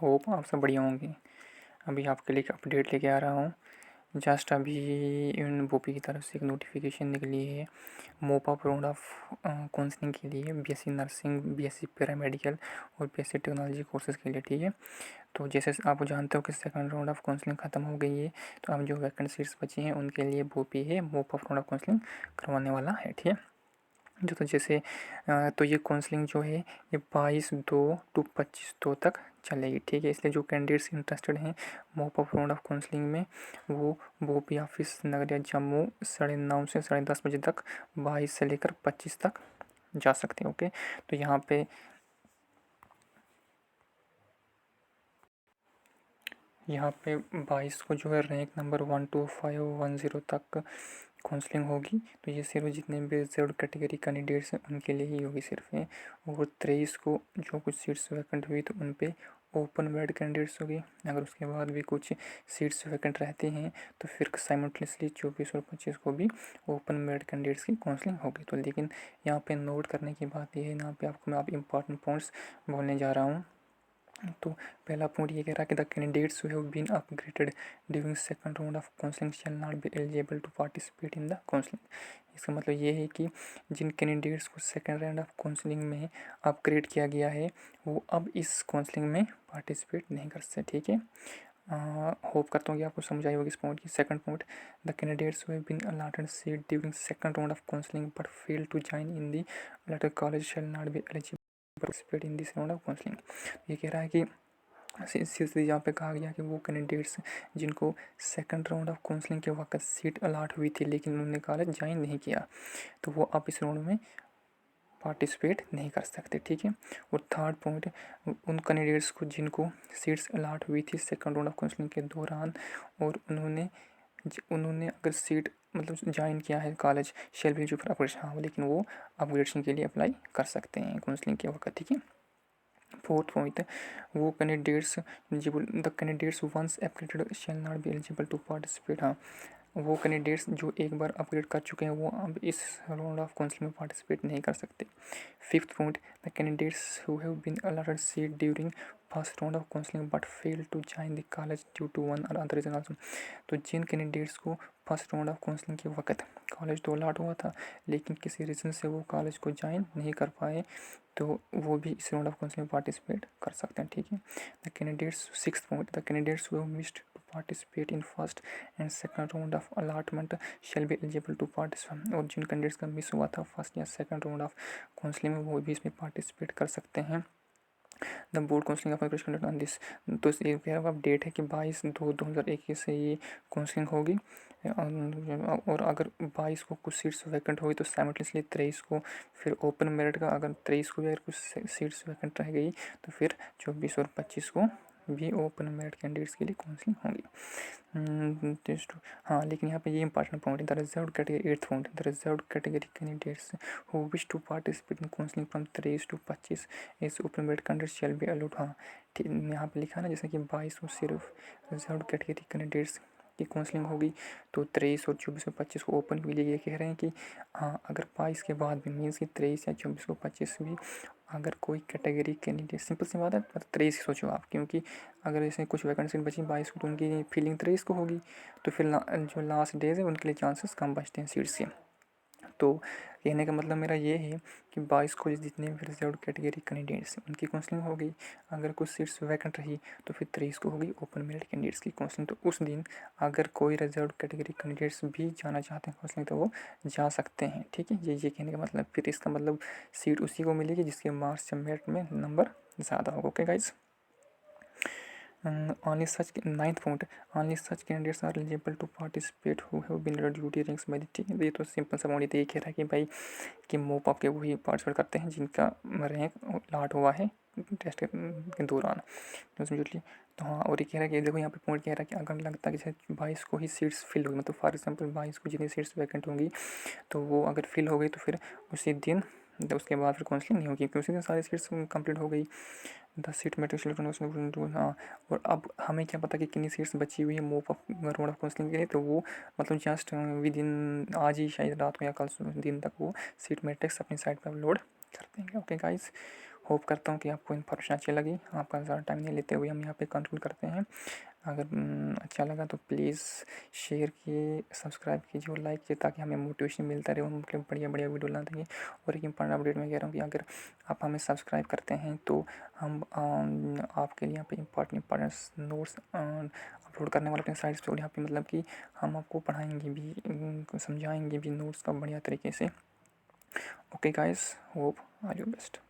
Hope आप सब बढ़िया होंगे। अभी आपके लिए एक अपडेट लेके आ रहा हूँ। जस्ट अभी इन बोपी की तरफ से एक नोटिफिकेशन निकली है मोपा राउंड ऑफ काउंसलिंग के लिए बीएससी नर्सिंग, बीएससी पैरामेडिकल और बीएससी टेक्नोलॉजी कोर्सेज़ के लिए। ठीक है, तो जैसे आप जानते हो कि सेकंड राउंड ऑफ काउंसलिंग ख़त्म हो गई है, तो अब जो वैकेंट सीट्स बची हैं उनके लिए बोपी है मोपा राउंड ऑफ काउंसलिंग करवाने वाला है। ठीक है, जो तो जैसे तो ये काउंसलिंग जो है ये 22/2 टू 25/2 तक चलेगी। ठीक है, इसलिए जो कैंडिडेट्स इंटरेस्टेड हैं मोप ऑफ राउंड ऑफ काउंसलिंग में वो बोपी ऑफिस नगरिया जम्मू 9:30 से 10:30 बजे तक 22 से लेकर 25 तक जा सकते हैं। ओके, तो यहाँ पे 22 को जो है रैंक नंबर 1 to 510 तक काउंसलिंग होगी। तो ये सिर्फ जितने भी रिजर्व कैटेगरी कैंडिडेट्स हैं उनके लिए ही होगी सिर्फ है। और 23 को जो कुछ सीट्स वैकेंट हुई तो उन पे ओपन मेरिट कैंडिडेट्स होगी। अगर उसके बाद भी कुछ सीट्स वैकेंट रहती हैं तो फिर साइमल्टेनियसली 24 और 25 को भी ओपन मेरिट कैंडिडेट्स की काउंसलिंग होगी। तो लेकिन यहाँ पे नोट करने की बात यह है, यहाँ पे आपको मैं इंपॉर्टेंट पॉइंट्स बोलने जा रहा हूँ। तो पहला पॉइंट ये कह रहा है कि the candidates who have been upgraded during second round of counselling shall not be eligible to participate in the counselling. इसका मतलब ये है कि जिन कैंडिडेट्स को सेकंड राउंड ऑफ काउंसलिंग में अपग्रेड किया गया है वो अब इस काउंसलिंग में पार्टिसिपेट नहीं कर सकते। ठीक है, होप करता हूँ कि आपको समझ आई होगी इस पॉइंट की। Second point, the candidates who have been allotted seat during second round of counselling but fail to join in the allotted college shall not be eligible participate in this round of counselling. ये कह रहा है कि सीधे यहाँ पे कहा गया कि वो कैंडिडेट्स जिनको सेकंड राउंड ऑफ काउंसलिंग के वक्त सीट अलाट हुई थी लेकिन उन्होंने कॉलेज ज्वाइन नहीं किया तो वो अब इस राउंड में पार्टिसिपेट नहीं कर सकते। ठीक है, और थर्ड पॉइंट, उन कैंडिडेट्स को जिनको सीट्स अलाट हुई थी सेकंड राउंड ऑफ काउंसलिंग के दौरान और उन्होंने अगर सीट मतलब ज्वाइन किया है कॉलेज शेल भी जो फिर अपग्रेडेशन, हाँ, लेकिन वो अपग्रेडेशन के लिए अप्लाई कर सकते हैं काउंसलिंग के वक्त। ठीक है, फोर्थ पॉइंट, वो candidates eligible the candidates once upgraded shall not be eligible to participate. हाँ, वो कैंडिडेट्स जो एक बार अपग्रेड कर चुके हैं वो अब इस राउंड ऑफ काउंसलिंग में पार्टिसिपेट नहीं कर सकते। Fifth point, the candidates who have been allotted seat during first round of counselling but fail to join the college due to one और अदर रीजन आल्सो। तो जिन कैंडिडेट्स को first round of counselling के वक्त college तो allot हुआ था लेकिन किसी रीज़न से वो कॉलेज को ज्वाइन नहीं कर पाए तो वो भी इस राउंड ऑफ काउंसलिंग में पार्टिसिपेट कर सकते हैं। ठीक है, the candidates sixth point, the candidates who have missed to participate in first and second round of allotment shall be eligible to participate. और जिन कैंडिडेट्स का मिस हुआ था फर्स्ट या सेकंड राउंड ऑफ काउंसलिंग में वो भी इसमें पार्टिसिपेट कर सकते हैं। The board counselling of conduct on this, तो ये अपडेट है कि 22/2/2021 से ये काउंसलिंग होगी। और अगर 22 को कुछ सीट्स वैकेंट हुई तो साइमल्टेनियसली 23 को फिर ओपन मेरिट का, अगर 23 को भी अगर कुछ सीट्स वैकेंट रह गई तो फिर 24 और 25 को भी ओपन मेरिट कैंडिडेट्स के लिए काउंसलिंग होगी। हाँ, लेकिन यहाँ पे ये इंपॉर्टेंट पॉइंट है, the reserve category, eighth point, the reserve category candidates who wish to participate in counselling from 23 to 25 is open merit candidates shall be allowed. हाँ, ठीक, यहाँ पे लिखा है ना जैसे कि 22 को सिर्फ रिजर्व कैटेगरी कैंडिडेट्स की काउंसलिंग होगी तो 23 और 24 और 25 को ओपन के लिए ये कह रहे हैं कि हाँ, अगर 22 के बाद भी मीन्स कि 23 या 24 को 25 भी अगर कोई कैटेगरी कैंडिडेट, सिंपल सी बात है, मतलब 23 सोचो आप, क्योंकि अगर जैसे कुछ वैकेंसी बची 22 को तो उनकी फीलिंग 23 को होगी तो फिर जो लास्ट डेज है उनके लिए चांसेस कम बचते हैं सीट्स के। तो कहने का मतलब मेरा ये है कि 22 को जितने भी रिजर्व कैटेगरी कैंडिडेट्स हैं उनकी काउंसलिंग हो गई, अगर कुछ सीट्स वैकेंट रही तो फिर 23 को होगी ओपन मेरिट कैंडिडेट्स की काउंसलिंग। तो उस दिन अगर कोई रिजर्व कैटेगरी कैंडिडेट्स भी जाना चाहते हैं काउंसलिंग तो वो जा सकते हैं। ठीक है, ये कहने का मतलब, फिर इसका मतलब सीट उसी को मिलेगी जिसके मार्क्स या मेरिट में नंबर ज़्यादा होगा। Okay guys, only such ninth point, only such candidates are eligible to participate who have been duty ranks by the team। ये तो सिंपल सा पॉइंट ये कह रहा है कि भाई कि मोप आपके वही पार्टिसिपेट करते हैं जिनका रैंक लाट हुआ है टेस्ट के दौरान तो समझ लीजिए। तो हाँ, और ये कह रहा है कि देखो यहाँ पे पॉइंट कह रहा है कि अगर लगता है कि जैसे 22 को ही सीट्स फिल होगी, मतलब फॉर एग्जांपल 22 को जितनी सीट्स वैकेंट होंगी तो वो अगर फिल हो गई तो फिर उसी दिन उसके बाद फिर काउंसलिंग नहीं होगी क्योंकि उसी दिन सारी सीट्स कंप्लीट हो गई। 10 सीट मैट्रिक्स इलेक्ट्रॉनिक्स। हाँ, और अब हमें क्या पता कि कितनी सीट्स बची हुई है मोप ऑफ रोड ऑफ काउंसलिंग के लिए, तो वो मतलब जस्ट विद इन आज ही शायद रात को या कल दिन तक वो सीट मैट्रिक्स अपनी साइट पर अपलोड कर देंगे। ओके गाइस, होप करता हूँ कि आपको इन्फॉर्मेशन अच्छी लगी। आपका ज़्यादा टाइम नहीं लेते हुए हम यहाँ पे कंक्लूड करते हैं। अगर अच्छा लगा तो प्लीज़ शेयर किए, सब्सक्राइब कीजिए और लाइक कीजिए, ताकि हमें मोटिवेशन मिलता रहे और हम बढ़िया बढ़िया वीडियो लाते हैं। और एक इम्पॉर्टेंट अपडेट मैं कह रहा हूँ कि अगर आप हमें सब्सक्राइब करते हैं तो हम आपके लिए यहाँ पे इम्पॉर्टेंट नोट्स अपलोड करने वाले अपने साइट्स पे। और यहाँ पे मतलब कि हम आपको पढ़ाएंगे भी, समझाएंगे भी नोट्स का बढ़िया तरीके से। Okay guys, hope all you best.